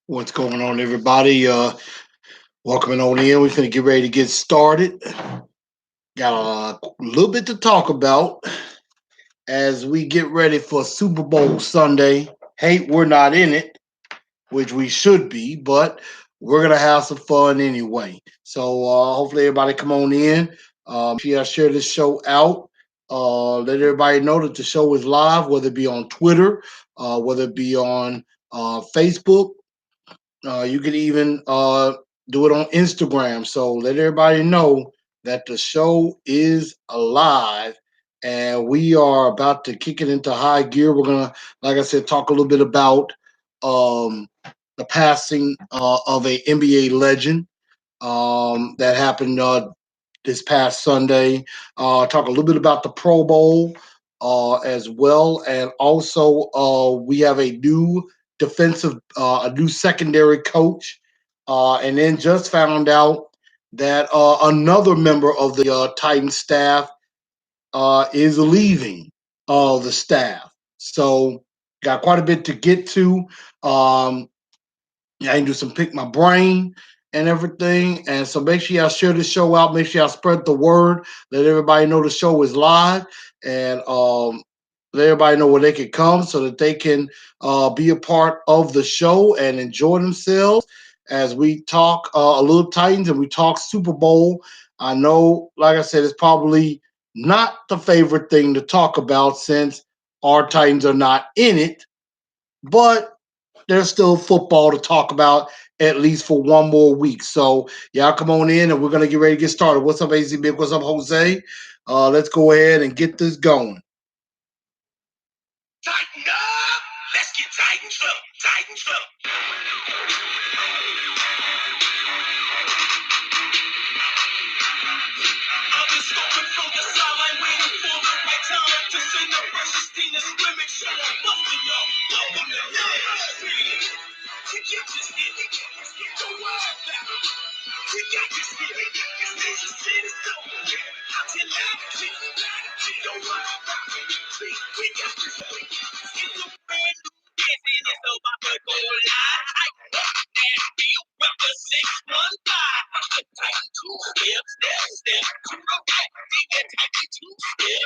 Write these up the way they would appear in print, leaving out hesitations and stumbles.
What's going on, everybody? Welcoming on in. We're going to get ready to get started. Got a little bit to talk about as we get ready for Super Bowl Sunday. Hey, we're not in it, which we should be, but we're going to have some fun anyway. So hopefully everybody come on in. Make sure y'all share this show out. Let everybody know that the show is live, whether it be on Twitter, whether it be on Facebook. You could even do it on Instagram. So let everybody know that the show is alive and we are about to kick it into high gear. We're going to, like I said, talk a little bit about um, the passing of a NBA legend that happened this past Sunday. Talk a little bit about the Pro Bowl as well. And also, we have a new secondary coach. And then just found out that another member of the Titan staff is leaving the staff. So, got quite a bit to get to. Um, I can do some pick my brain and everything. And so make sure y'all share the show out. Make sure y'all spread the word. Let everybody know the show is live. And let everybody know where they can come so that they can be a part of the show and enjoy themselves as we talk a little Titans and we talk Super Bowl. I know, like I said, it's probably not the favorite thing to talk about since our Titans are not in it, but there's still football to talk about at least for one more week. So y'all come on in and we're gonna get ready to get started. What's up, AZ Big? What's up, Jose? Let's go ahead and get this going. Tighten up! Let's get tightened up! Tightened up! I've been scoping from the sideline, waiting for the right time to send the precious team to scrimmage. So I'm busting up. Welcome to the we got this hit. The wild back. We got this hit. This shit is so good. Until now, the wild back. We got this hit. It's a brand new dance and it's about to go live. Now feel welcome 615. Tighten two step, step to the right. Then tighten two step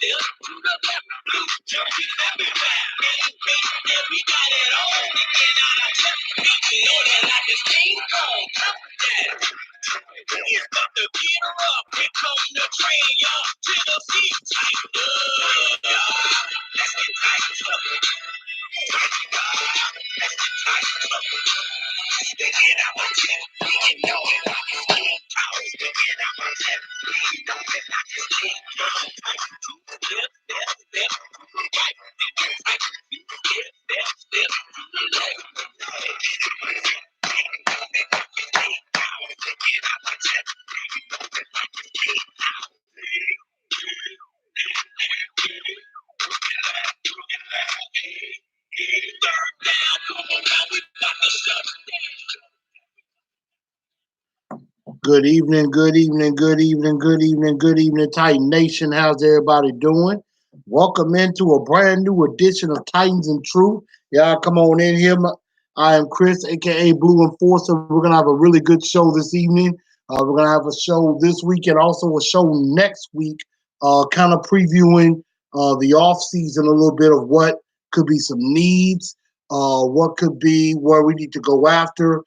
to the left. Blue junkie, everywhere. Yeah, we got it on. Again, out of check. We on it like it's King Kong. Yeah. He's about to get her up. Here come the train, y'all. Tennessee, tighten up. Let's get tightened up. Tighten up. Let's get tightened up. Sticking out my chest. You know it like it's King Kong. Sticking out my chest. You know it like it's King Kong. Tighten two step to the right. Then tighten two step to the left. Good evening, good evening, good evening, good evening, good evening, Titan Nation. How's everybody doing? Welcome into a brand new edition of Titans and Truth. Y'all come on in here. I am Chris, aka Blue Enforcer. We're gonna have a really good show this evening. We're gonna have a show this week and also a show next week, kind of previewing the off season a little bit of what could be some needs, what could be where we need to go after.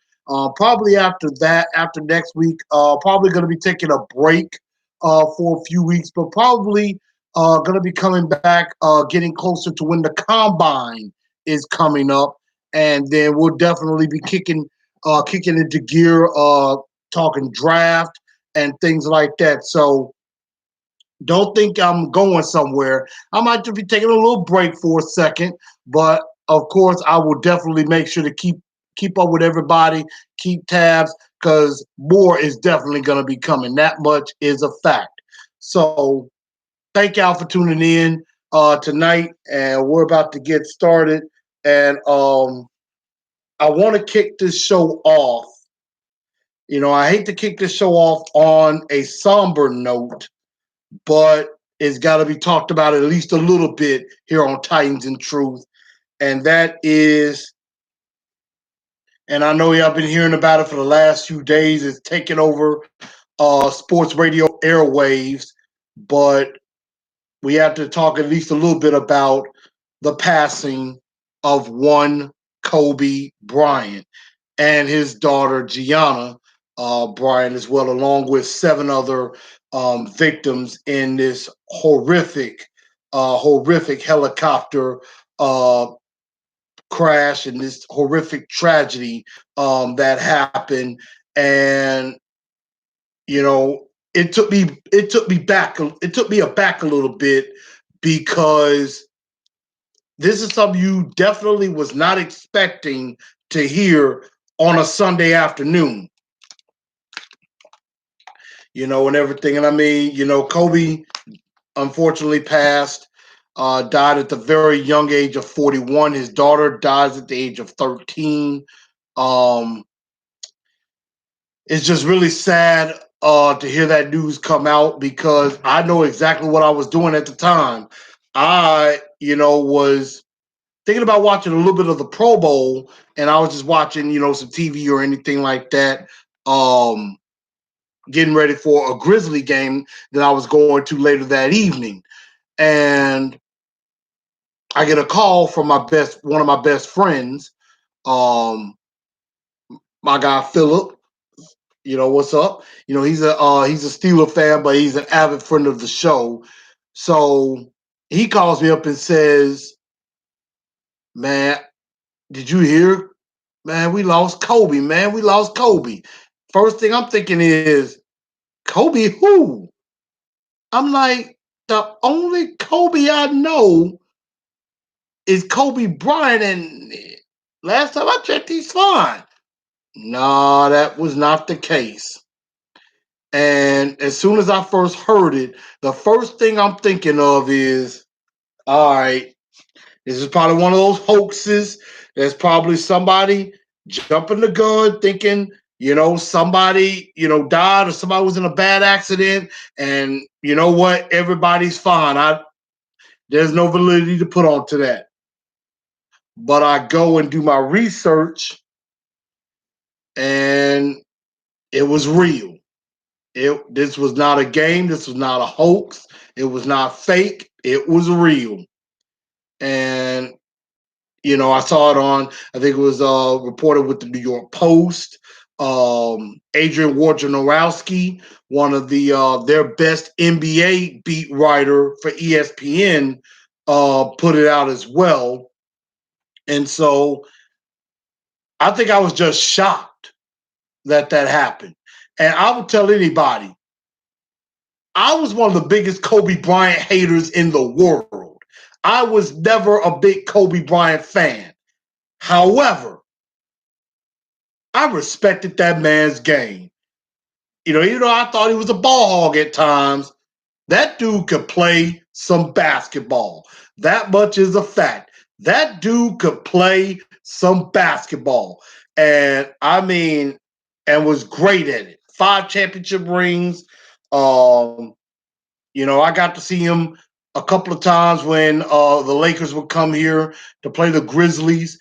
Probably after that, after next week, probably going to be taking a break for a few weeks, but probably going to be coming back, getting closer to when the combine is coming up, and then we'll definitely be kicking into gear, talking draft and things like that. So don't think I'm going somewhere. I might just be taking a little break for a second, but of course, I will definitely make sure to keep up with everybody, keep tabs, because more is definitely going to be coming. That much is a fact. So thank y'all for tuning in tonight, and we're about to get started. And I want to kick this show off. You know, I hate to kick this show off on a somber note, but it's got to be talked about at least a little bit here on Titans and Truth, and that is and I know y'all been hearing about it for the last few days. It's taking over sports radio airwaves, but we have to talk at least a little bit about the passing of one Kobe Bryant and his daughter Gianna Bryant as well, along with seven other victims in this horrific helicopter uh, crash and this horrific tragedy that happened. And you know, it took me aback a little bit because this is something you definitely was not expecting to hear on a Sunday afternoon, and everything. And I mean, Kobe unfortunately passed, died at the very young age of 41. His daughter dies at the age of 13. Um, it's just really sad to hear that news come out because I know exactly what I was doing at the time. I, was thinking about watching a little bit of the Pro Bowl, and I was just watching, some TV or anything like that. Getting ready for a Grizzly game that I was going to later that evening. And I get a call from one of my best friends, um, my guy Philip. What's up? He's a Steeler fan, but he's an avid friend of the show. So he calls me up and says, "Man, did you hear? Man, we lost Kobe. Man, we lost Kobe." First thing I'm thinking is, Kobe who? I'm like, the only Kobe I know is Kobe Bryant, and last time I checked, he's fine. No, that was not the case. And as soon as I first heard it, the first thing I'm thinking of is, all right, this is probably one of those hoaxes. There's probably somebody jumping the gun thinking, somebody, died or somebody was in a bad accident. And you know what? Everybody's fine. There's no validity to put onto that. But I go and do my research, and it was real. This was not a game. This was not a hoax. It was not fake. It was real. And I saw it on. I think it was reported with the New York Post. Adrian Wojnarowski, one of their best NBA beat writer for ESPN, put it out as well. And so I think I was just shocked that happened. And I would tell anybody, I was one of the biggest Kobe Bryant haters in the world. I was never a big Kobe Bryant fan. However, I respected that man's game. Even though I thought he was a ball hog at times, that dude could play some basketball. That much is a fact. That dude could play some basketball. And I mean, and was great at it. 5 championship rings. Um, I got to see him a couple of times when the Lakers would come here to play the Grizzlies.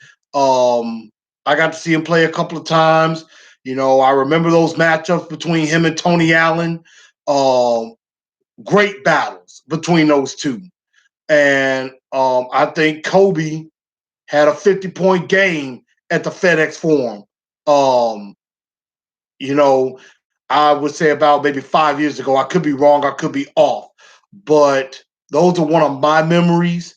I got to see him play a couple of times. I remember those matchups between him and Tony Allen. Great battles between those two. And I think Kobe had a 50-point game at the FedEx Forum. Um, I would say about maybe 5 years ago. I could be wrong. I could be off. But those are one of my memories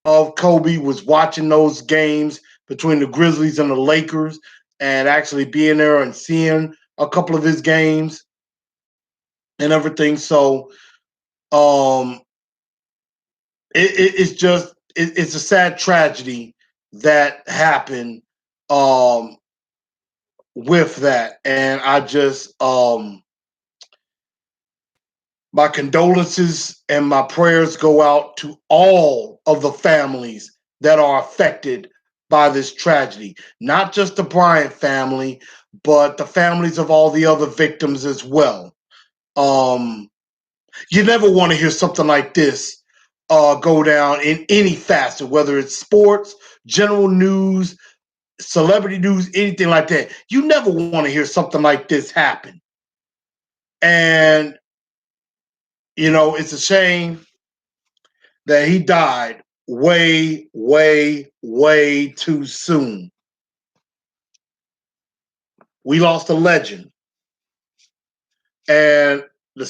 of Kobe, was watching those games between the Grizzlies and the Lakers and actually being there and seeing a couple of his games and everything. So um, it's a sad tragedy that happened um, with that. And I just my condolences and my prayers go out to all of the families that are affected by this tragedy. Not just the Bryant family, but the families of all the other victims as well. Um, you never want to hear something like this go down in any facet, whether it's sports, general news, celebrity news, anything like that. You never want to hear something like this happen. And, it's a shame that he died way, way, way too soon. We lost a legend. And the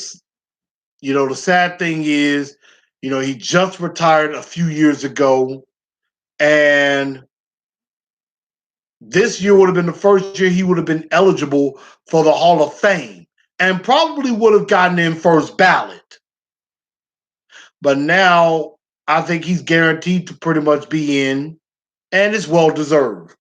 sad thing is, he just retired a few years ago, and this year would have been the first year he would have been eligible for the Hall of Fame and probably would have gotten in first ballot. But now I think he's guaranteed to pretty much be in, and it's well deserved.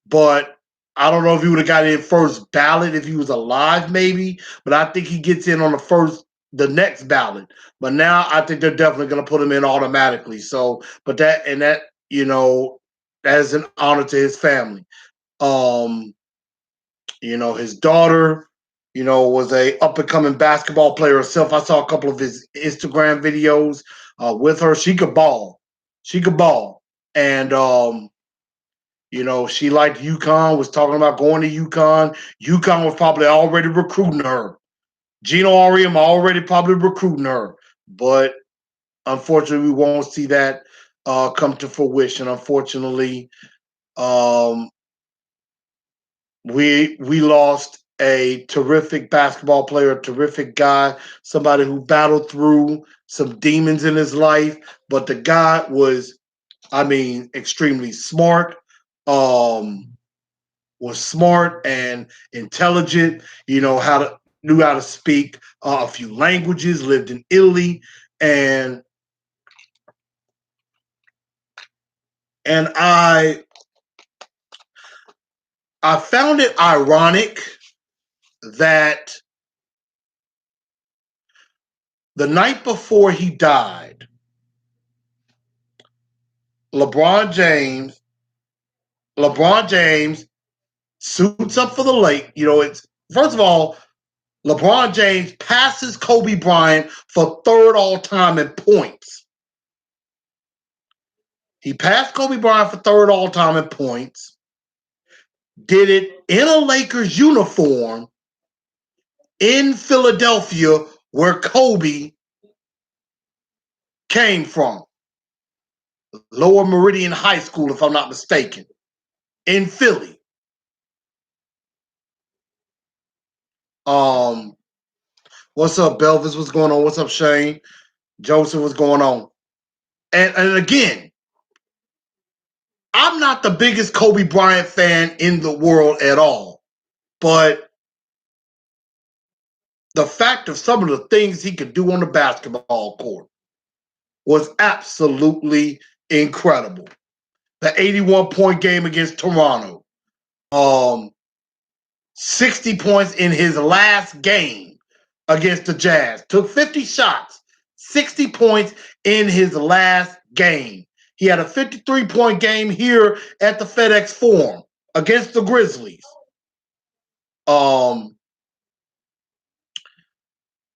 But I don't know if he would have got in first ballot if he was alive, maybe. But I think he gets in on the next ballot. But now I think they're definitely going to put him in automatically. So, but that as an honor to his family. Um, his daughter, was a up and coming basketball player herself. I saw a couple of his Instagram videos with her. She could ball. She could ball. And she liked UConn, was talking about going to UConn. UConn was probably already recruiting her. Gino Auriemma already probably recruiting her. But unfortunately, we won't see that come to fruition. Unfortunately, we lost a terrific basketball player, a terrific guy, somebody who battled through some demons in his life. But the guy was, extremely smart. Was smart and intelligent. Knew how to speak a few languages. Lived in Italy, and I found it ironic that the night before he died, LeBron James suits up for the late. It's first of all, LeBron James passes Kobe Bryant for third all time in points. He passed Kobe Bryant for third all time in points. Did it in a Lakers uniform in Philadelphia, where Kobe came from. Lower Meridian High School, if I'm not mistaken, in Philly. What's up, Belvis? What's going on? What's up, Shane? Joseph, what's going on? And again, I'm not the biggest Kobe Bryant fan in the world at all, but the fact of some of the things he could do on the basketball court was absolutely incredible. The 81-point game against Toronto, 60 points in his last game against the Jazz. Took 50 shots, 60 points in his last game. He had a 53-point game here at the FedEx Forum against the Grizzlies.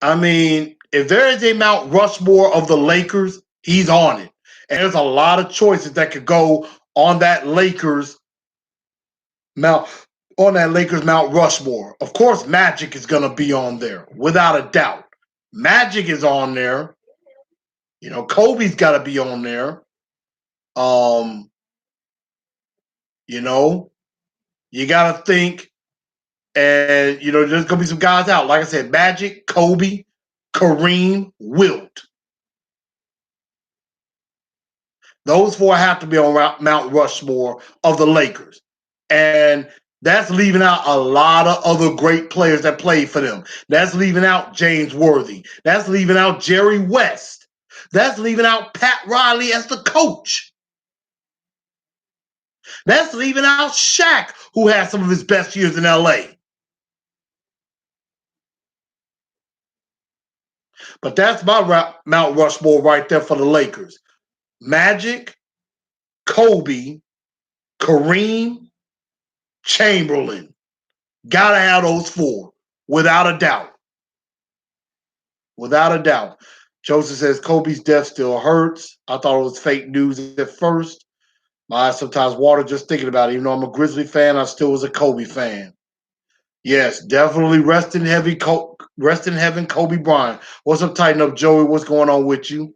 If there is a Mount Rushmore of the Lakers, he's on it. And there's a lot of choices that could go on that Lakers Mount Rushmore. Of course, Magic is going to be on there, without a doubt. Magic is on there. Kobe's got to be on there. You got to think, and there's going to be some guys out. Like I said, Magic, Kobe, Kareem, Wilt. Those four have to be on Mount Rushmore of the Lakers. And that's leaving out a lot of other great players that played for them. That's leaving out James Worthy. That's leaving out Jerry West. That's leaving out Pat Riley as the coach. That's leaving out Shaq, who had some of his best years in LA. But that's my Mount Rushmore right there for the Lakers. Magic, Kobe, Kareem, Chamberlain. Gotta have those four, without a doubt. Without a doubt. Joseph says Kobe's death still hurts. I thought it was fake news at first. My eyes sometimes water just thinking about it. Even though I'm a Grizzly fan, I still was a Kobe fan. Yes, definitely rest in heaven, Kobe Bryant. What's up, Tighten Up, Joey? What's going on with you?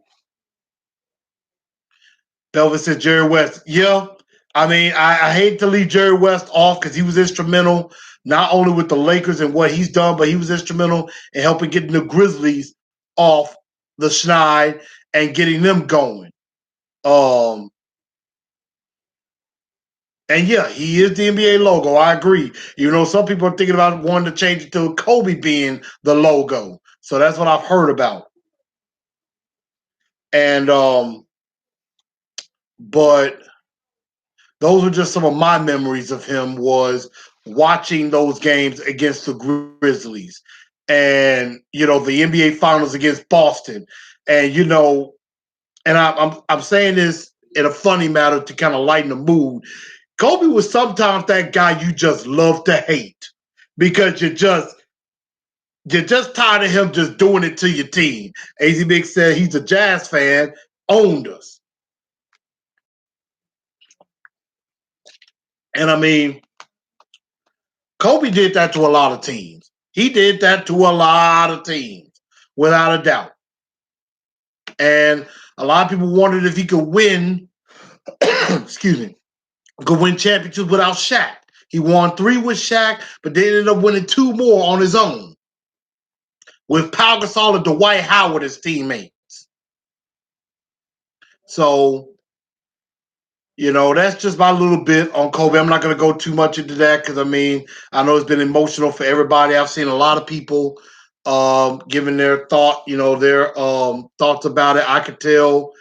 Belvin said Jerry West. Yeah, I mean, I hate to leave Jerry West off because he was instrumental not only with the Lakers and what he's done, but he was instrumental in helping getting the Grizzlies off the schneid and getting them going. Um, and yeah, he is the NBA logo. I agree. You know, some people are thinking about wanting to change it to Kobe being the logo. So that's what I've heard about. And but those are just some of my memories of him was watching those games against the Grizzlies and the NBA finals against Boston. And and I'm saying this in a funny matter to kind of lighten the mood. Kobe was sometimes that guy you just love to hate because you're just tired of him just doing it to your team. AZ Big said he's a Jazz fan, owned us. And I mean, Kobe did that to a lot of teams. He did that to a lot of teams, without a doubt. And a lot of people wondered if he could win, excuse me, could win championships without Shaq. He won 3 with Shaq, but they ended up winning 2 more on his own with Pau Gasol and Dwight Howard as teammates. So, that's just my little bit on Kobe. I'm not going to go too much into that because, I mean, I know it's been emotional for everybody. I've seen a lot of people giving their their thoughts about it. I could tell,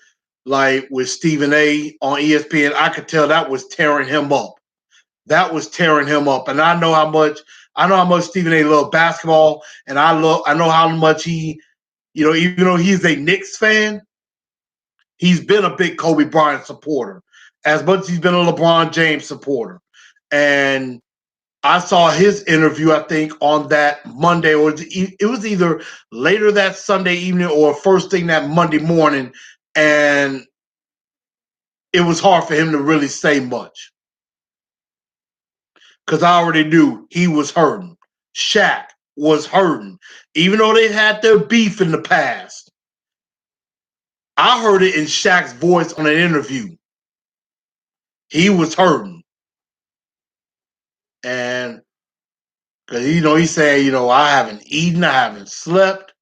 like with Stephen A. on ESPN, I could tell that was tearing him up. That was tearing him up. And I know how much Stephen A. loved basketball, and I know how much he, even though he's a Knicks fan, he's been a big Kobe Bryant supporter, as much as he's been a LeBron James supporter. And I saw his interview, I think, on that Monday, or it was either later that Sunday evening or first thing that Monday morning. And it was hard for him to really say much because I already knew he was hurting. Shaq was hurting. Even though they had their beef in the past, I heard it in Shaq's voice on an interview. He was hurting. And because, he said, I haven't eaten, I haven't slept,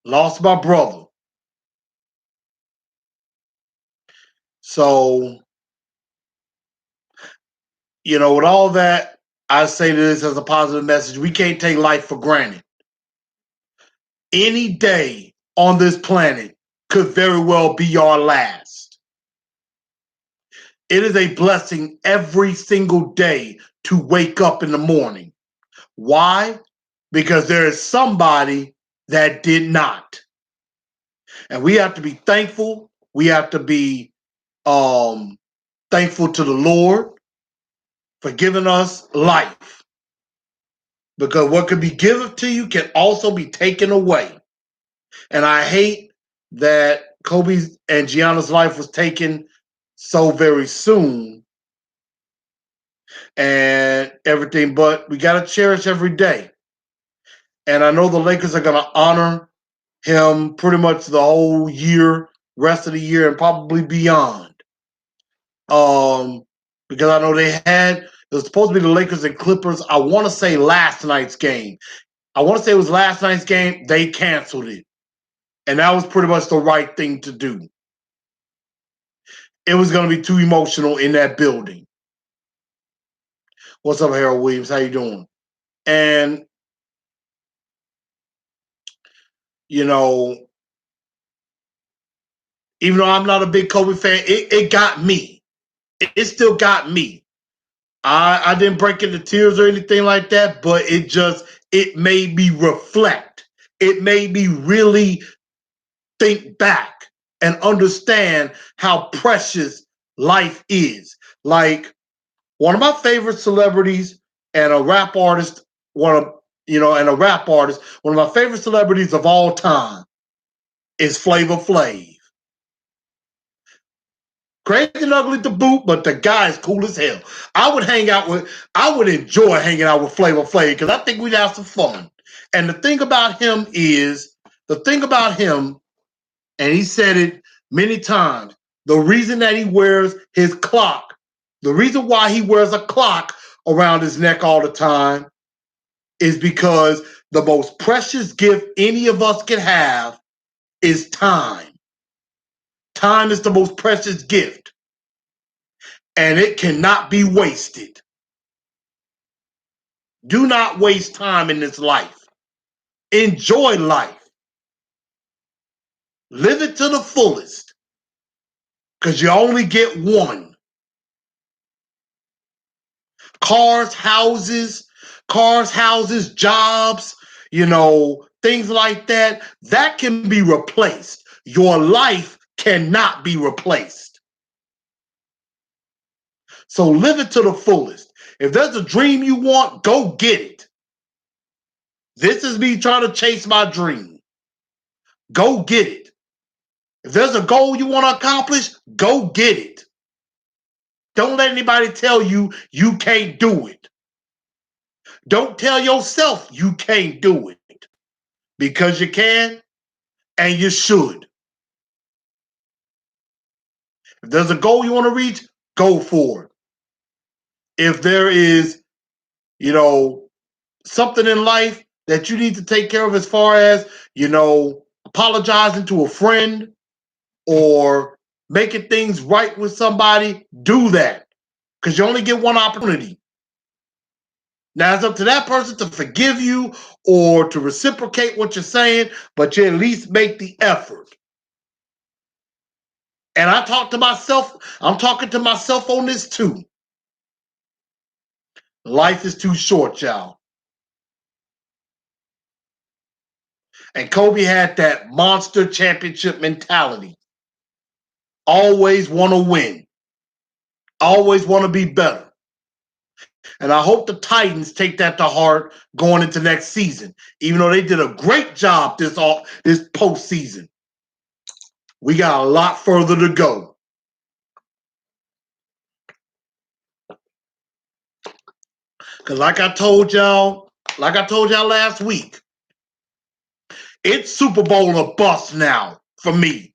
lost my brother. So, with all that, I say this as a positive message. We can't take life for granted. Any day on this planet could very well be our last. It is a blessing every single day to wake up in the morning. Why? Because there is somebody that did not. And we have to be thankful. We have to be thankful to the Lord for giving us life. Because what could be given to you can also be taken away. And I hate that Kobe's and Gianna's life was taken so very soon and everything, but we got to cherish every day. And I know the Lakers are going to honor him pretty much the whole year, rest of the year, and probably beyond. Because I know it was supposed to be the Lakers and Clippers. I want to say last night's game. I want to say it was last night's game. They canceled it. And that was pretty much the right thing to do. It was going to be too emotional in that building. What's up, Harold Williams? How you doing? And, you know, even though I'm not a big Kobe fan, it got me. It still got me. I didn't break into tears or anything like that, but it made me reflect. It made me really think back and understand how precious life is. Like one of my favorite celebrities and a rap artist, one of my favorite celebrities of all time is Flavor Flav. Crazy and ugly to boot, but the guy is cool as hell. I would enjoy hanging out with Flavor Flav because I think we'd have some fun. And the thing about him, and he said it many times, the reason that he wears his clock, the reason why he wears a clock around his neck all the time is because the most precious gift any of us can have is time. Time is the most precious gift, and it cannot be wasted. Do not waste time in this life. Enjoy life. Live it to the fullest, because you only get one. Cars, houses, jobs, things like that, that can be replaced. Your life cannot be replaced. So live it to the fullest. If there's a dream you want, go get it. This is me trying to chase my dream. Go get it. If there's a goal you want to accomplish, go get it. Don't let anybody tell you you can't do it. Don't tell yourself you can't do it, because you can and you should. If there's a goal you want to reach, go for it. If there is, something in life that you need to take care of, as far as, apologizing to a friend or making things right with somebody, do that, because you only get one opportunity. Now, it's up to that person to forgive you or to reciprocate what you're saying, but you at least make the effort. And I'm talking to myself on this too. Life is too short, y'all. And Kobe had that monster championship mentality. Always want to win. Always want to be better. And I hope the Titans take that to heart going into next season. Even though they did a great job this postseason, we got a lot further to go. Because like I told y'all last week, it's Super Bowl or bust now for me.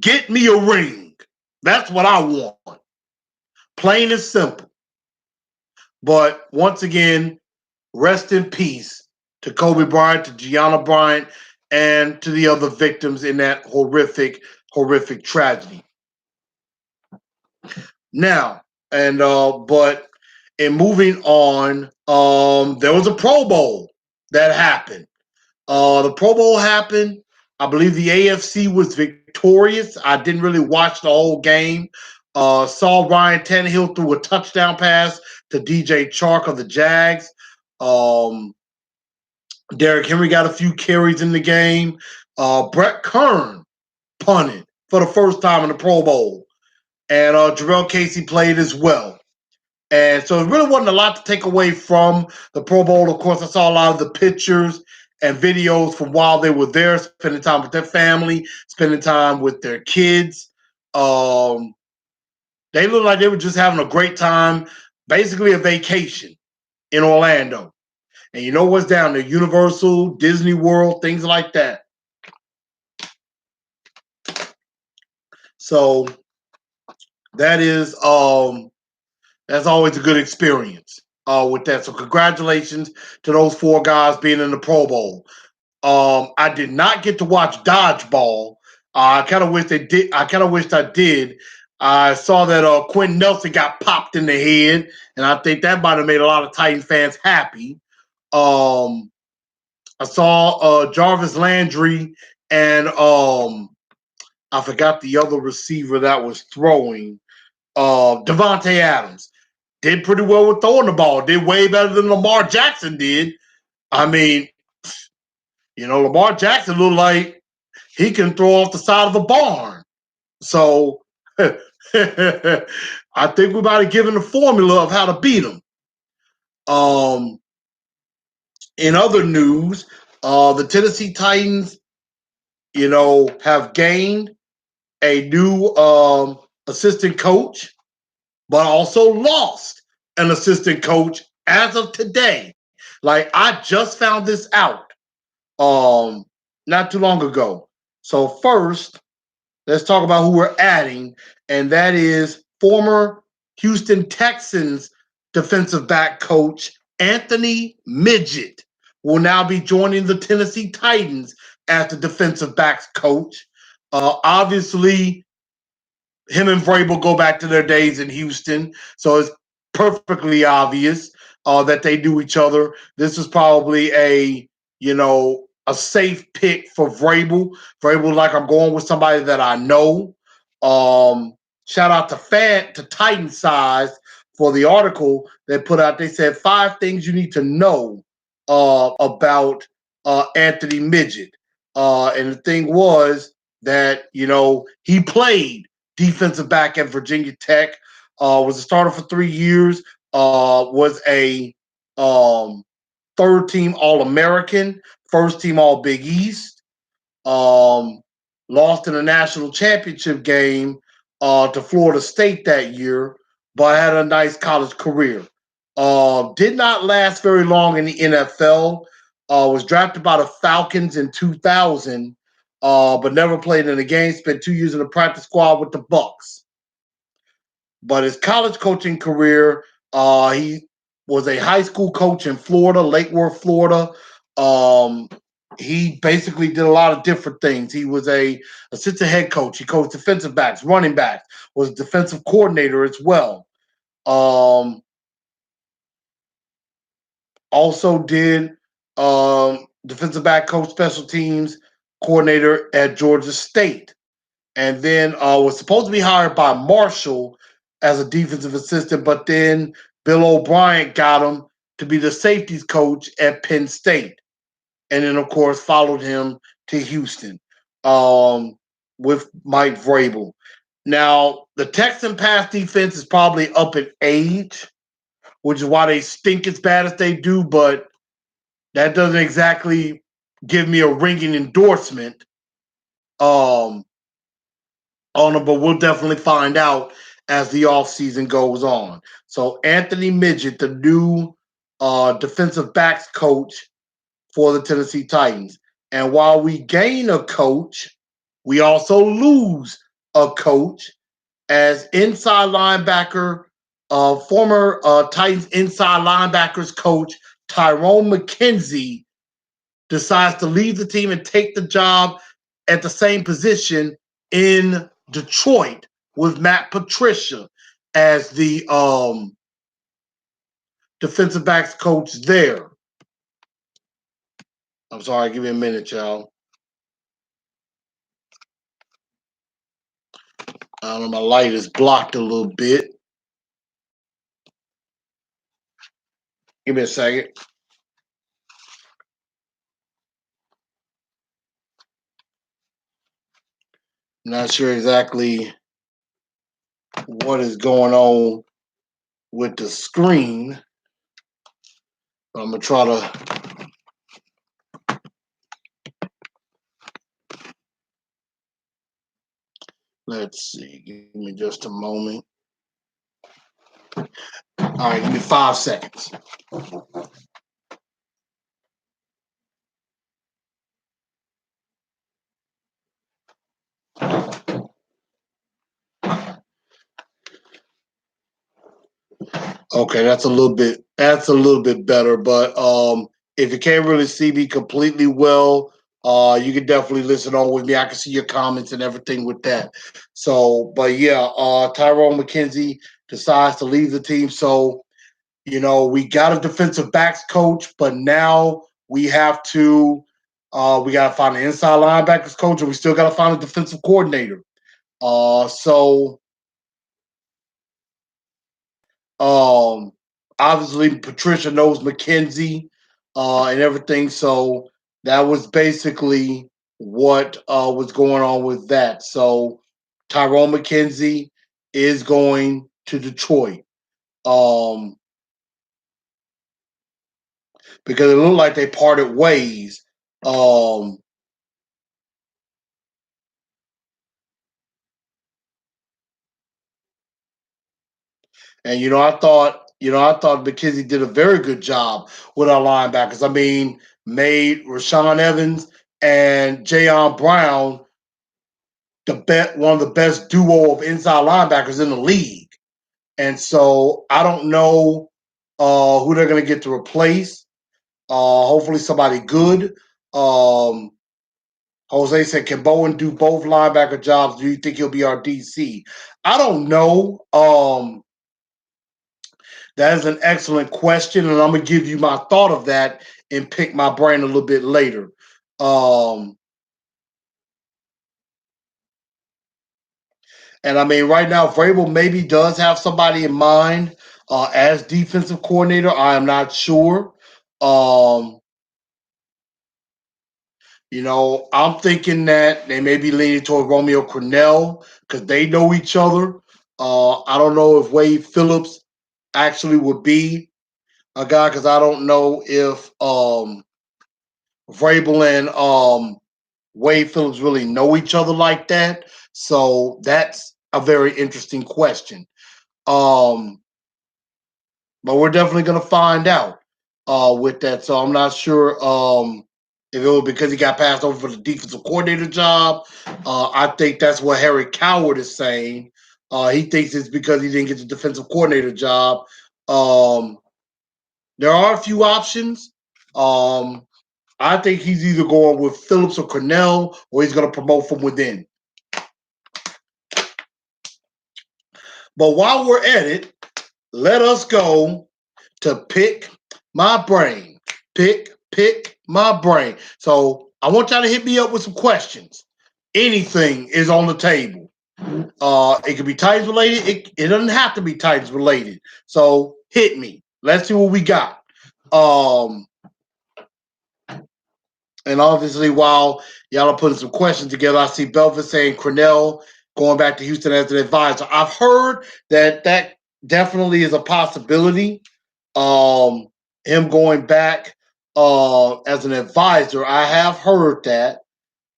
Get me a ring. That's what I want. Plain and simple. But once again, rest in peace to Kobe Bryant, to Gianna Bryant, and to the other victims in that horrific tragedy. Now, but in moving on, there was a Pro Bowl that happened. The Pro Bowl happened. I believe the AFC was victorious. I didn't really watch the whole game. Saw Ryan Tannehill threw a touchdown pass to DJ Chark of the Jags. Derrick Henry got a few carries in the game. Brett Kern punted for the first time in the Pro Bowl. And Jarrell Casey played as well. And so it really wasn't a lot to take away from the Pro Bowl. Of course, I saw a lot of the pictures and videos from while they were there, spending time with their family, spending time with their kids. They looked like they were just having a great time, basically a vacation in Orlando. And you know what's down there? Universal, Disney World, things like that. So that is that's always a good experience with that. So congratulations to those four guys being in the Pro Bowl. I did not get to watch dodgeball. I kind of wish they did. I kind of wished I did. I saw that Quentin Nelson got popped in the head, and I think that might have made a lot of Titan fans happy. I saw Jarvis Landry and I forgot the other receiver that was throwing. Devontae Adams did pretty well with throwing the ball. Did way better than Lamar Jackson did. I mean, Lamar Jackson looked like he can throw off the side of a barn. So I think we might have given the formula of how to beat him. In other news, the Tennessee Titans, have gained a new assistant coach, but also lost an assistant coach as of today. Like I just found this out not too long ago. So first, let's talk about who we're adding, and that is former Houston Texans defensive back coach Anthony Midget will now be joining the Tennessee Titans as the defensive backs coach. Obviously, him and Vrabel go back to their days in Houston, so it's perfectly obvious that they knew each other. This is probably a safe pick for Vrabel. Vrabel, like I'm going with somebody that I know. Um, Shout out to Titan Size for the article they put out. They said 5 things you need to know about Anthony Midget, and the thing was that he played defensive back at Virginia Tech, was a starter for 3 years, was a third team All-American, first team All Big East, um, lost in a national championship game to Florida State that year, but had a nice college career. Did not last very long in the NFL. Was drafted by the Falcons in 2000, but never played in a game. Spent 2 years in the practice squad with the Bucks. But his college coaching career, he was a high school coach in Florida, Lake Worth, Florida. He basically did a lot of different things. He was a assistant head coach. He coached defensive backs, running backs, was a defensive coordinator as well. Also did defensive back coach, special teams coordinator at Georgia State. And then was supposed to be hired by Marshall as a defensive assistant, but then Bill O'Brien got him to be the safeties coach at Penn State. And then, of course, followed him to Houston with Mike Vrabel. Now, the Texan pass defense is probably up in age, which is why they stink as bad as they do, but that doesn't exactly give me a ringing endorsement on them, but we'll definitely find out as the offseason goes on. So Anthony Midget, the new defensive backs coach for the Tennessee Titans. And while we gain a coach, we also lose a coach as inside linebacker, former Titans inside linebackers coach Tyrone McKenzie decides to leave the team and take the job at the same position in Detroit with Matt Patricia as the defensive backs coach there. I'm sorry, give me a minute, y'all. I don't know, my light is blocked a little bit. Give me a second. I'm not sure exactly what is going on with the screen. I'm going to try to let's see. Give me just a moment. All right, give me 5 seconds. Okay, that's a little bit better. But if you can't really see me completely well, you can definitely listen on with me. I can see your comments and everything with that. So, but yeah, Tyrone McKenzie decides to leave the team. So, we got a defensive backs coach, but now we have to we gotta find an inside linebackers coach, and we still gotta find a defensive coordinator. So Um, Obviously, Patricia knows McKenzie and everything, so that was basically what was going on with that. So Tyrone McKenzie is going to Detroit because it looked like they parted ways. Um, And I thought McKenzie did a very good job with our linebackers. I mean, made Rashawn Evans and Jayon Brown one of the best duo of inside linebackers in the league. And so I don't know who they're going to get to replace. Hopefully somebody good. Um, Jose said, "Can Bowen do both linebacker jobs? Do you think he'll be our DC?" I don't know. That is an excellent question, and I'm gonna give you my thought of that and pick my brain a little bit later. Um, and I mean, right now, Vrabel maybe does have somebody in mind as defensive coordinator. I am not sure. Um, I'm thinking that they may be leaning toward Romeo Crennel because they know each other. I don't know if Wade Phillips actually would be a guy because I don't know if Vrabel and Wade Phillips really know each other like that. So that's a very interesting question. Um, but we're definitely going to find out with that. So I'm not sure if it was because he got passed over for the defensive coordinator job. I think that's what Harry Coward is saying. He thinks it's because he didn't get the defensive coordinator job. Um, there are a few options. I think he's either going with Phillips or Cornell, or he's going to promote from within. But while we're at it, let us go to pick my brain. Pick my brain. So I want y'all to hit me up with some questions. Anything is on the table. It could be Titans related. It doesn't have to be Titans related. So hit me. Let's see what we got. And obviously, while y'all are putting some questions together, I see Belfast saying Cornell going back to Houston as an advisor. I've heard that definitely is a possibility. Him going back as an advisor, I have heard that,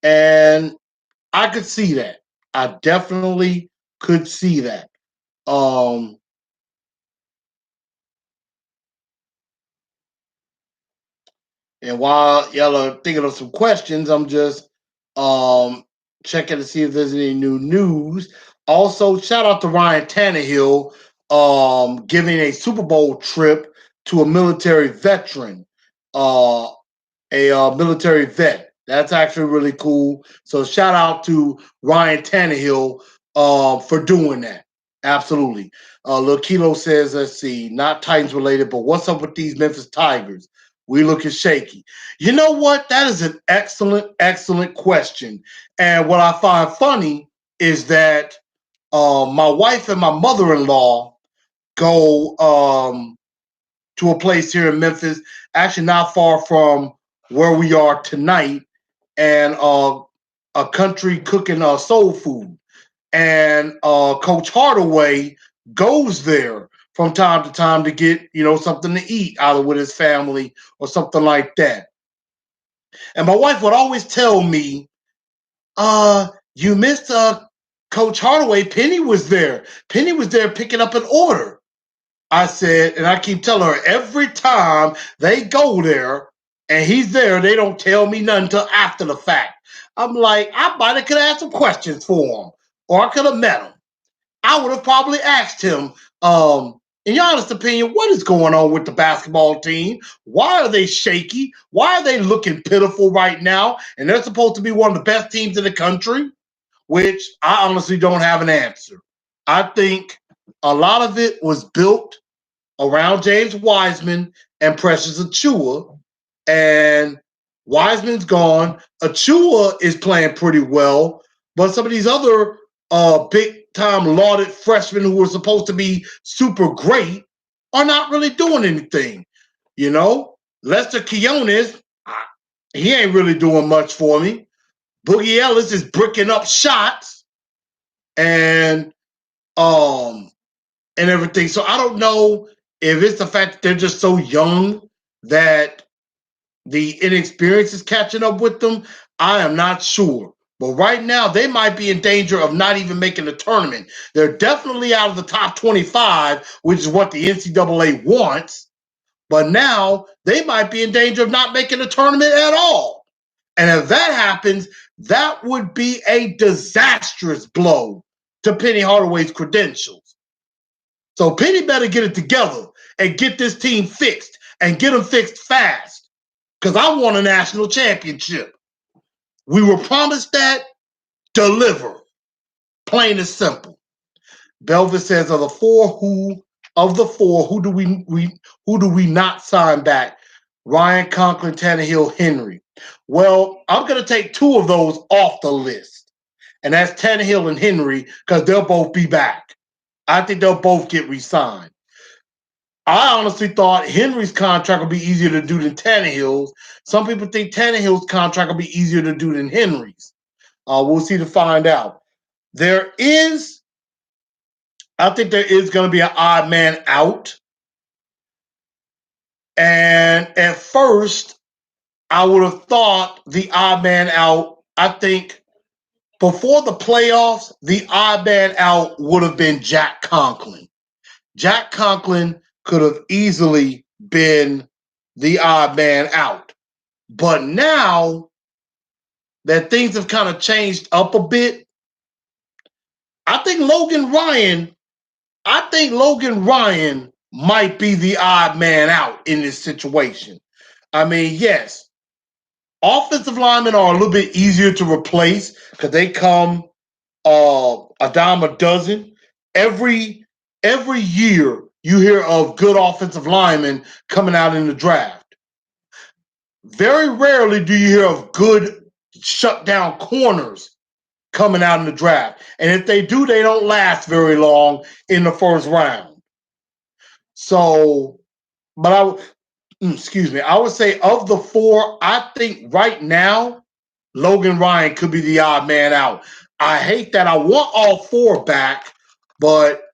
and I could see that. I definitely could see that. Um, And while y'all are thinking of some questions, I'm just checking to see if there's any new news. Also, shout out to Ryan Tannehill giving a Super Bowl trip to a military veteran, uh, a military vet. That's actually really cool. So shout out to Ryan Tannehill for doing that. Absolutely. Lil Kilo says, let's see, not Titans related, but what's up with these Memphis Tigers? We looking shaky. You know what? That is an excellent, excellent question. And what I find funny is that my wife and my mother-in-law go to a place here in Memphis, actually not far from where we are tonight, and a country cooking soul food. And Coach Hardaway goes there from time to time to get something to eat, either with his family or something like that. And my wife would always tell me, "You missed Coach Hardaway. Penny was there. Penny was there picking up an order." I said, and I keep telling her every time they go there and he's there, they don't tell me nothing until after the fact. I'm like, I might have could ask some questions for him, or I could have met him. I would have probably asked him, in your honest opinion, what is going on with the basketball team? Why are they shaky? Why are they looking pitiful right now? And they're supposed to be one of the best teams in the country, which I honestly don't have an answer. I think a lot of it was built around James Wiseman and Precious Achua. And Wiseman's gone. Achua is playing pretty well, but some of these other big time lauded freshmen who were supposed to be super great are not really doing anything. Lester Quinones, he ain't really doing much for me. Boogie Ellis is bricking up shots and um and everything. So I don't know if it's the fact that they're just so young that the inexperience is catching up with them. I am not sure. But right now, they might be in danger of not even making the tournament. They're definitely out of the top 25, which is what the NCAA wants. But now they might be in danger of not making the tournament at all. And if that happens, that would be a disastrous blow to Penny Hardaway's credentials. So Penny better get it together and get this team fixed and get them fixed fast, because I want a national championship. We were promised that. Deliver. Plain and simple. Belvis says, of the four, who do we not sign back? Ryan, Conklin, Tannehill, Henry. Well, I'm going to take two of those off the list, and that's Tannehill and Henry, because they'll both be back. I think they'll both get re-signed. I honestly thought Henry's contract would be easier to do than Tannehill's. Some people think Tannehill's contract will be easier to do than Henry's. We'll see to find out. I think there is going to be an odd man out. And at first, I would have thought the odd man out, I think before the playoffs, the odd man out would have been Jack Conklin. Jack Conklin could have easily been the odd man out. But now that things have kind of changed up a bit, I think Logan Ryan might be the odd man out in this situation. I mean, yes, offensive linemen are a little bit easier to replace because they come a dime a dozen. Every year you hear of good offensive linemen coming out in the draft. Very rarely do you hear of good shutdown corners coming out in the draft. And if they do, they don't last very long in the first round. So, but I would say of the four, I think right now, Logan Ryan could be the odd man out. I hate that I want all four back, but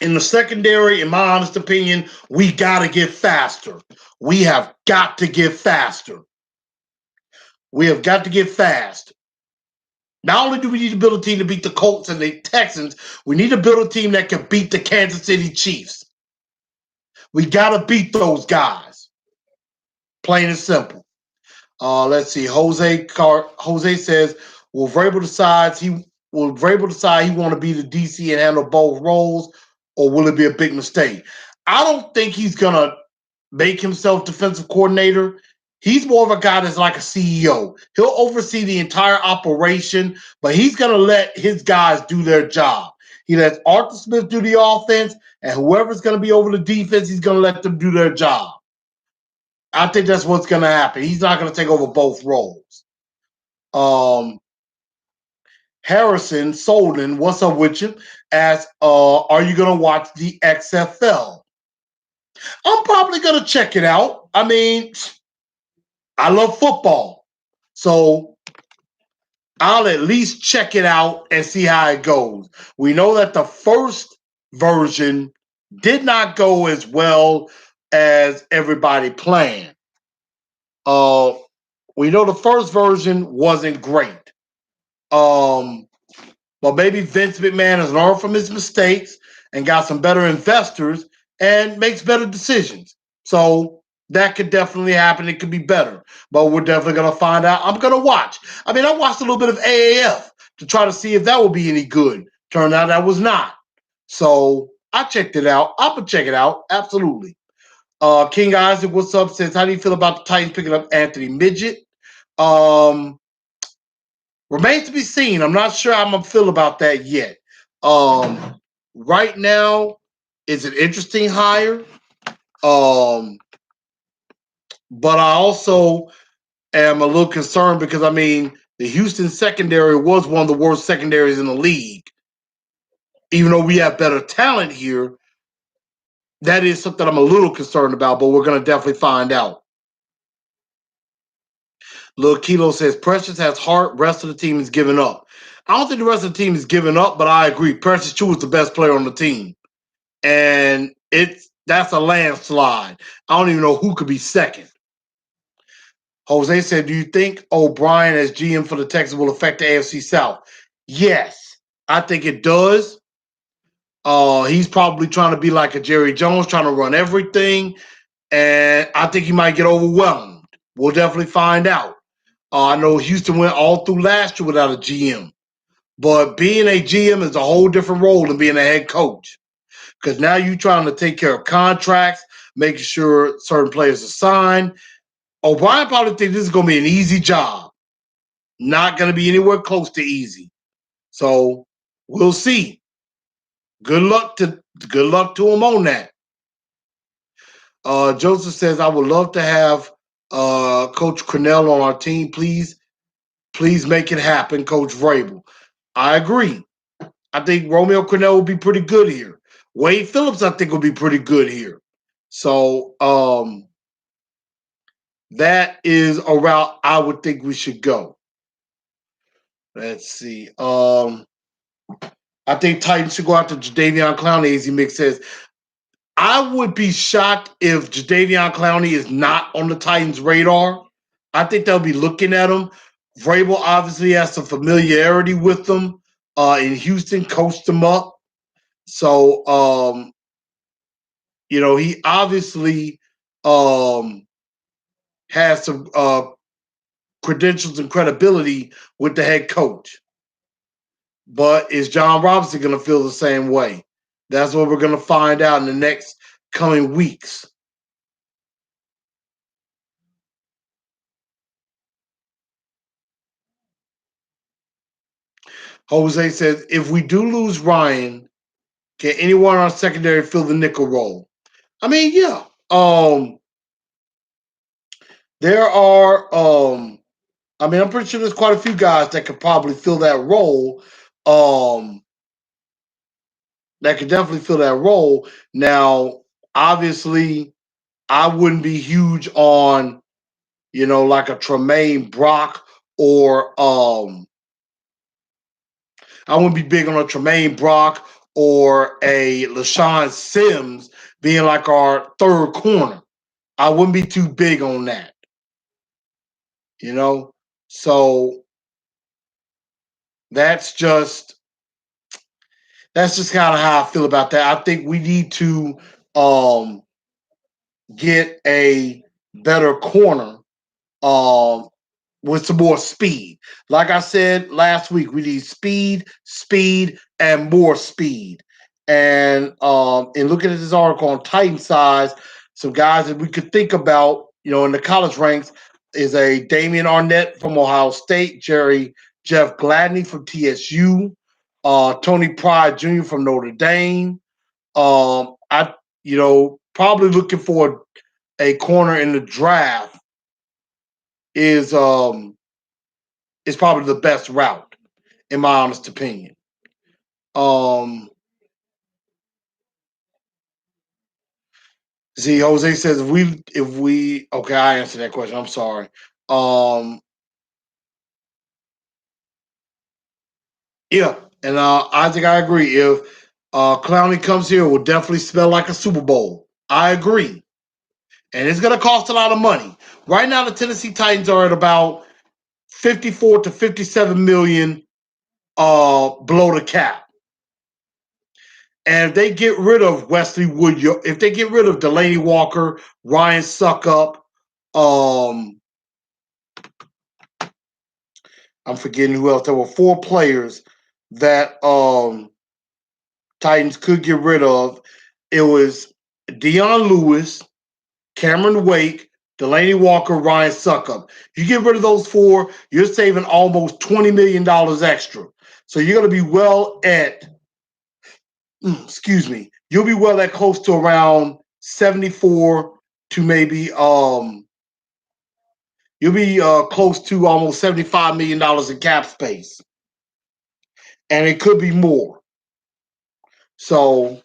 in the secondary, in my honest opinion, we got to get faster. We have got to get faster. We have got to get fast. Not only do we need to build a team to beat the Colts and the Texans, we need to build a team that can beat the Kansas City Chiefs. We got to beat those guys. Plain and simple. Let's see. Jose says, will Vrabel decide he want to be the DC and handle both roles, or will it be a big mistake? I don't think he's gonna make himself defensive coordinator. He's more of a guy that's like a CEO. He'll oversee the entire operation, but he's gonna let his guys do their job. He lets Arthur Smith do the offense, and whoever's gonna be over the defense, he's gonna let them do their job. I think that's what's going to happen. He's not going to take over both roles. Harrison Solden, what's up with you? Asks, are you going to watch the XFL? I'm probably going to check it out. I mean, I love football. So I'll at least check it out and see how it goes. We know that the first version did not go as well as everybody planned. We know the first version wasn't great. But maybe Vince McMahon has learned from his mistakes and got some better investors and makes better decisions. So that could definitely happen. It could be better. But we're definitely going to find out. I'm going to watch. I mean, I watched a little bit of AAF to try to see if that would be any good. Turned out that was not. So I checked it out. I'm going to check it out. Absolutely. King Isaac, what's up? Says, how do you feel about the Titans picking up Anthony Midget? Remains to be seen. I'm not sure how I'm going to feel about that yet. Right now, it's an interesting hire. But I also am a little concerned because, I mean, the Houston secondary was one of the worst secondaries in the league. Even though we have better talent here, that is something I'm a little concerned about, but we're going to definitely find out. Lil Kilo says, Precious has heart, rest of the team is giving up. I don't think the rest of the team is giving up, but I agree. Precious Chu is the best player on the team. And that's a landslide. I don't even know who could be second. Jose said, do you think O'Brien as GM for the Texans will affect the AFC South? Yes, I think it does. He's probably trying to be like a Jerry Jones, trying to run everything. And I think he might get overwhelmed. We'll definitely find out. I know Houston went all through last year without a GM. But being a GM is a whole different role than being a head coach. Because now you're trying to take care of contracts, making sure certain players are signed. O'Brien probably thinks this is going to be an easy job. Not going to be anywhere close to easy. So we'll see. Good luck to him on that. Joseph says, I would love to have Coach Cornell on our team. Please make it happen, Coach Vrabel. I agree. I think Romeo Cornell will be pretty good here. Wade Phillips, I think, will be pretty good here. So that is a route I would think we should go. Let's see. I think Titans should go after Jadeveon Clowney, as Mick says. I would be shocked if Jadeveon Clowney is not on the Titans' radar. I think they'll be looking at him. Vrabel obviously has some familiarity with them in Houston, coached him up. So, he obviously has some credentials and credibility with the head coach. But is John Robinson going to feel the same way? That's what we're going to find out in the next coming weeks. Jose says, if we do lose Ryan, can anyone on our secondary fill the nickel role? I mean, yeah. There are, I'm pretty sure there's quite a few guys that could probably fill that role. That could definitely fill that role. Now, obviously, I wouldn't be huge on, like a Tremaine Brock or I wouldn't be big on a Tremaine Brock or a LaShawn Sims being like our third corner. I wouldn't be too big on that. So that's just kind of how I feel about that. I think we need to get a better corner with some more speed. Like I said last week, we need speed, and more speed. And in looking at this article on Titan size, some guys that we could think about, in the college ranks is a Damian Arnett from Ohio State, Jeff Gladney from TSU, Tony Pride Jr. from Notre Dame. I probably looking for a corner in the draft is probably the best route, in my honest opinion. See, Jose says if we okay, I answered that question. I'm sorry. Yeah, and I think I agree. If Clowney comes here, it will definitely smell like a Super Bowl. I agree, and it's going to cost a lot of money. Right now, the Tennessee Titans are at about 54 to 57 million below the cap. And if they get rid of Wesley Woodyard, if they get rid of Delaney Walker, Ryan Suckup, I'm forgetting who else. There were 4 players that Titans could get rid of. It was Dion Lewis, Cameron Wake, Delaney Walker, Ryan Suckup. You get rid of those 4, you're saving almost $20 million extra. So you're going to be well at, you'll be well at close to around 74 to maybe, you'll be close to almost $75 million in cap space. And it could be more. So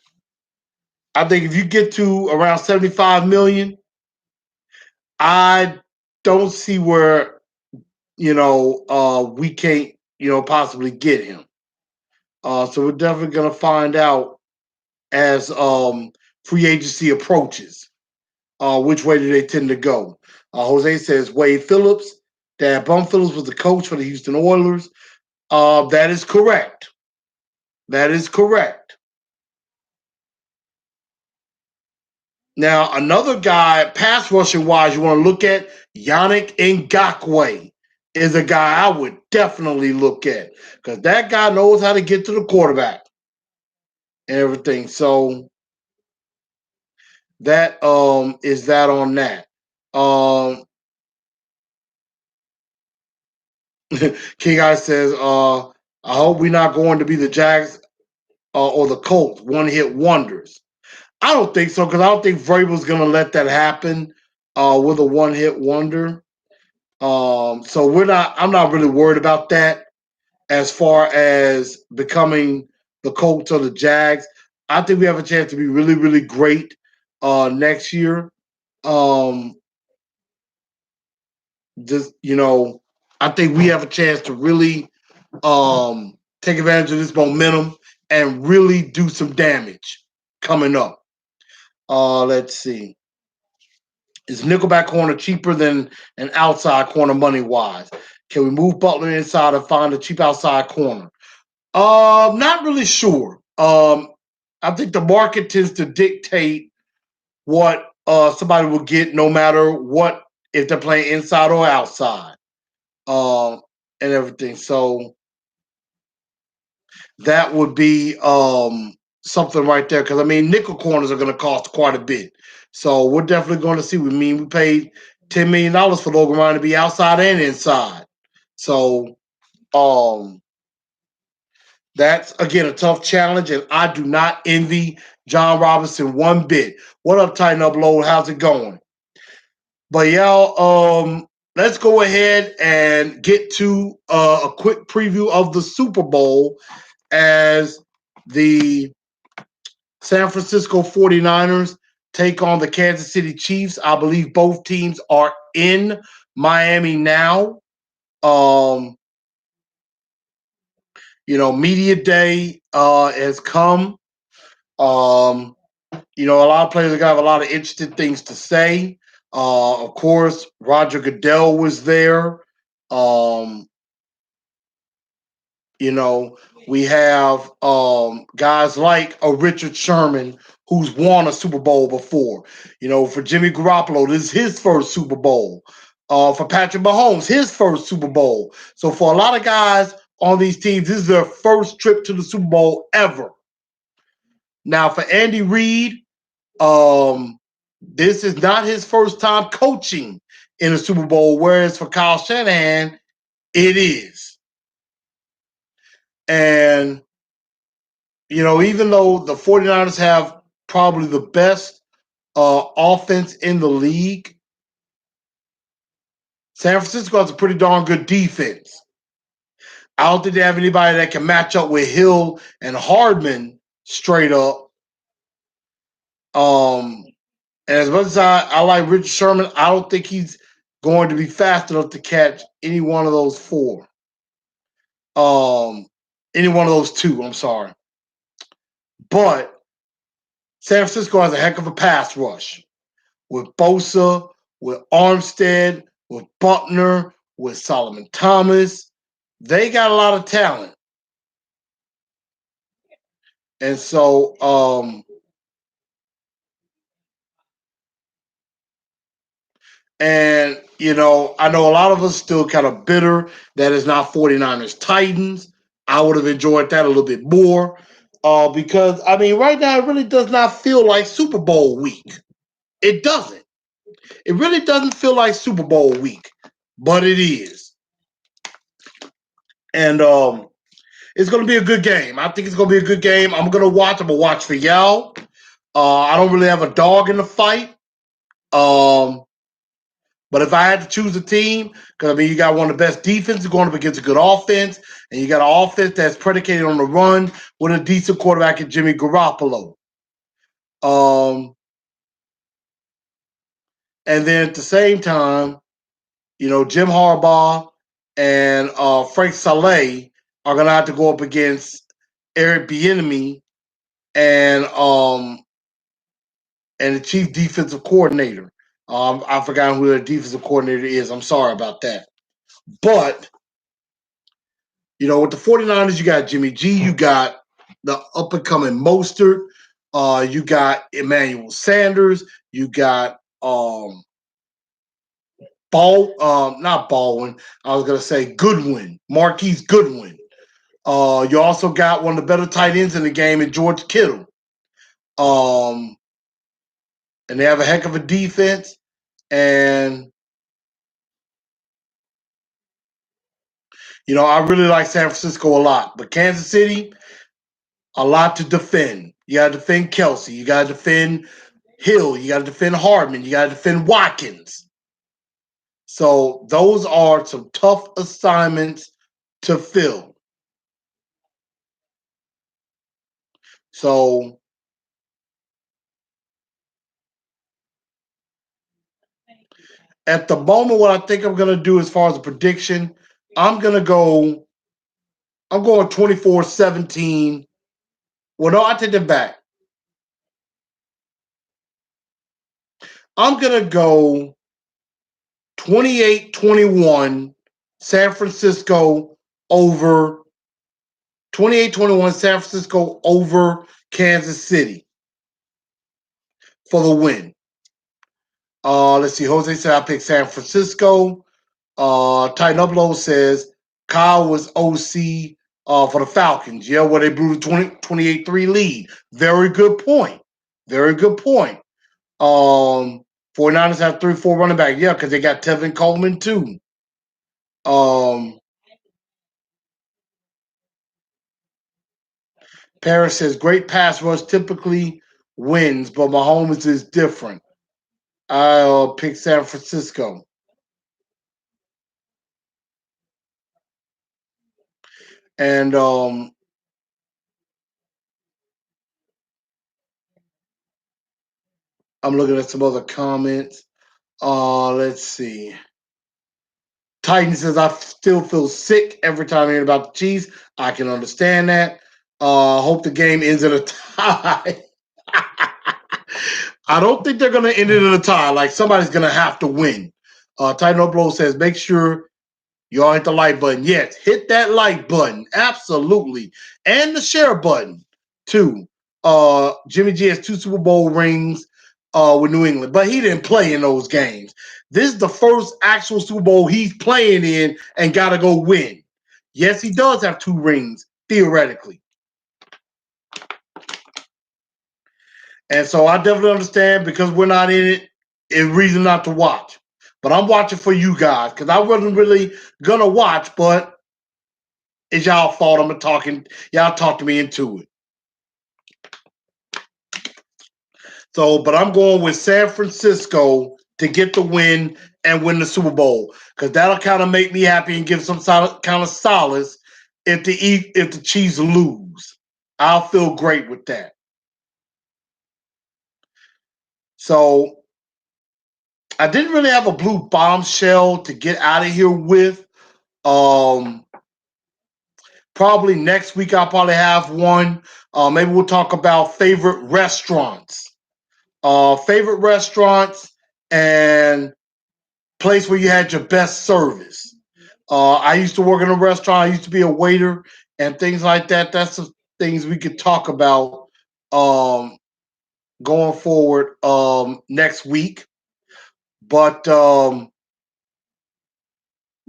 I think if you get to around 75 million, I don't see where, we can't, possibly get him. So we're definitely going to find out as free agency approaches, which way do they tend to go. Jose says Wade Phillips. That Bum Phillips was the coach for the Houston Oilers. That is correct. That is correct. Now, another guy, pass rushing wise, you want to look at Yannick Ngakoue is a guy I would definitely look at because that guy knows how to get to the quarterback and everything. So that is that on that. King Guy says, I hope we're not going to be the Jags or the Colts, one hit wonders. I don't think so because I don't think Vrabel's going to let that happen with a one hit wonder. So I'm not really worried about that as far as becoming the Colts or the Jags. I think we have a chance to be really, really great next year. Just I think we have a chance to really take advantage of this momentum and really do some damage coming up. Let's see. Is nickelback corner cheaper than an outside corner money wise? Can we move Butler inside and find a cheap outside corner? Not really sure. I think the market tends to dictate what somebody will get no matter what, if they're playing inside or outside, and everything. So that would be something right there. Because I mean, nickel corners are going to cost quite a bit. So we're definitely going to see. We paid $10 million for Logan Ryan to be outside and inside. So that's again a tough challenge, and I do not envy John Robinson one bit. What up, Tighten Up Load? How's it going? But y'all, let's go ahead and get to a quick preview of the Super Bowl as the San Francisco 49ers take on the Kansas City Chiefs. I believe both teams are in Miami now. Media day has come. A lot of players are gonna have a lot of interesting things to say. Of course, Roger Goodell was there. Um, we have guys like a Richard Sherman who's won a Super Bowl before. For Jimmy Garoppolo, this is his first Super Bowl. For Patrick Mahomes, his first Super Bowl. So for a lot of guys on these teams, this is their first trip to the Super Bowl ever. Now for Andy Reid, this is not his first time coaching in a Super Bowl, whereas for Kyle Shanahan, it is. And, even though the 49ers have probably the best offense in the league, San Francisco has a pretty darn good defense. I don't think they have anybody that can match up with Hill and Hardman straight up. And as much as I like Richard Sherman, I don't think he's going to be fast enough to catch any one of those four. Any one of those two, I'm sorry. But San Francisco has a heck of a pass rush with Bosa, with Armstead, with Buckner, with Solomon Thomas. They got a lot of talent. And so I know a lot of us still kind of bitter that it's not 49ers Titans. I would have enjoyed that a little bit more because, I mean, right now it really does not feel like Super Bowl week. It doesn't. It really doesn't feel like Super Bowl week, but it is. And it's going to be a good game. I think it's going to be a good game. I'm going to watch. I'm going to watch for y'all. I don't really have a dog in the fight. But if I had to choose a team, because I mean, you got one of the best defenses going up against a good offense, and you got an offense that's predicated on the run with a decent quarterback in Jimmy Garoppolo. And then at the same time, Jim Harbaugh and Frank Saleh are going to have to go up against Eric Bieniemy and the chief defensive coordinator. I forgot who the defensive coordinator is. I'm sorry about that. But, with the 49ers, you got Jimmy G, you got the up and coming Mostert, you got Emmanuel Sanders, you got not Baldwin. I was gonna say Goodwin, Marquise Goodwin. You also got one of the better tight ends in the game in George Kittle. And they have a heck of a defense. And I really like San Francisco a lot. But Kansas City, a lot to defend. You got to defend Kelsey. You got to defend Hill. You got to defend Hardman. You got to defend Watkins. So those are some tough assignments to fill. So at the moment, what I think I'm going to do as far as a prediction, I'm going to go, I'm going 24-17. Well, no, I take that back. I'm going to go 28-21 San Francisco over 28-21 San Francisco over Kansas City for the win. Let's see. Jose said I picked San Francisco. Titan Upload says Kyle was OC for the Falcons. Yeah, where they blew the 28-3 lead. Very good point. Very good point. 49ers have 3-4 running back. Yeah, because they got Tevin Coleman too. Paris says great pass rush typically wins, but Mahomes is different. I'll pick San Francisco. And I'm looking at some other comments. Let's see. Titan says I still feel sick every time I hear about the Chiefs. I can understand that. Hope the game ends in a tie. I don't think they're going to end it in a tie. Like somebody's going to have to win. Titan Upload says make sure you all hit the like button. Yes, hit that like button. Absolutely. And the share button, too. Jimmy G has 2 Super Bowl rings with New England, but he didn't play in those games. This is the first actual Super Bowl he's playing in and got to go win. Yes, he does have 2 rings, theoretically. And so I definitely understand because we're not in it, it's reason not to watch. But I'm watching for you guys because I wasn't really going to watch, but it's y'all fault. I'm talking. Y'all talked me into it. So, but I'm going with San Francisco to get the win and win the Super Bowl because that'll kind of make me happy and give some kind of solace if the Chiefs lose. I'll feel great with that. So, I didn't really have a blue bombshell to get out of here with. Probably next week I'll probably have one. Maybe we'll talk about favorite restaurants. Favorite restaurants and place where you had your best service. I used to work in a restaurant. I used to be a waiter and things like that. That's the things we could talk about going forward next week. But we're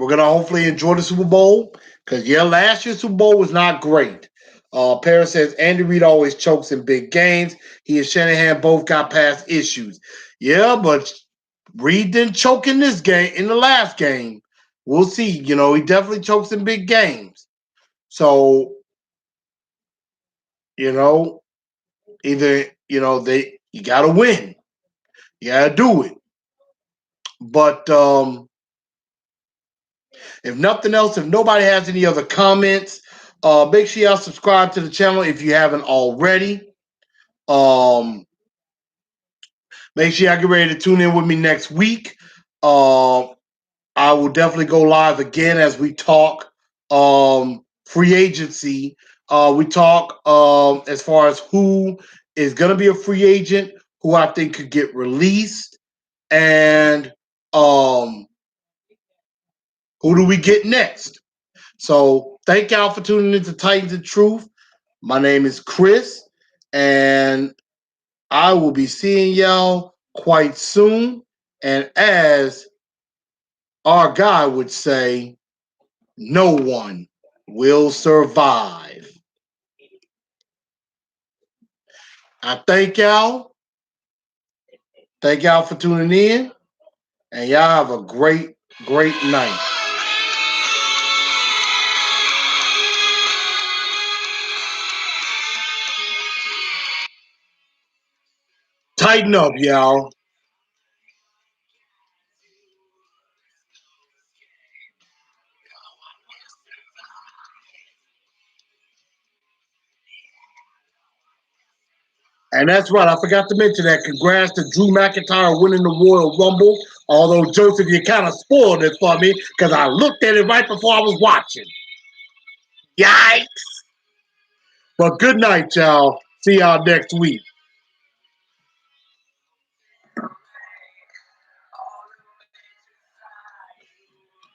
gonna hopefully enjoy the Super Bowl because last year's Super Bowl was not great. Paris says Andy Reid always chokes in big games. He and Shanahan both got past issues. Yeah, but Reid didn't choke in this game, in the last game. We'll see. He definitely chokes in big games. So, either, you gotta win. You gotta do it. But if nothing else, if nobody has any other comments, make sure y'all subscribe to the channel if you haven't already. Make sure y'all get ready to tune in with me next week. I will definitely go live again as we talk free agency. We talk as far as who is going to be a free agent, who I think could get released, And who do we get next? So thank y'all for tuning into Titans of Truth. My name is Chris, and I will be seeing y'all quite soon. And as our guy would say, no one will survive. I thank y'all. Thank y'all for tuning in. And y'all have a great, great night. Tighten up, y'all. And that's right. I forgot to mention that. Congrats to Drew McIntyre winning the Royal Rumble. Although, Joseph, you kind of spoiled it for me because I looked at it right before I was watching. Yikes. But good night, y'all. See y'all next week.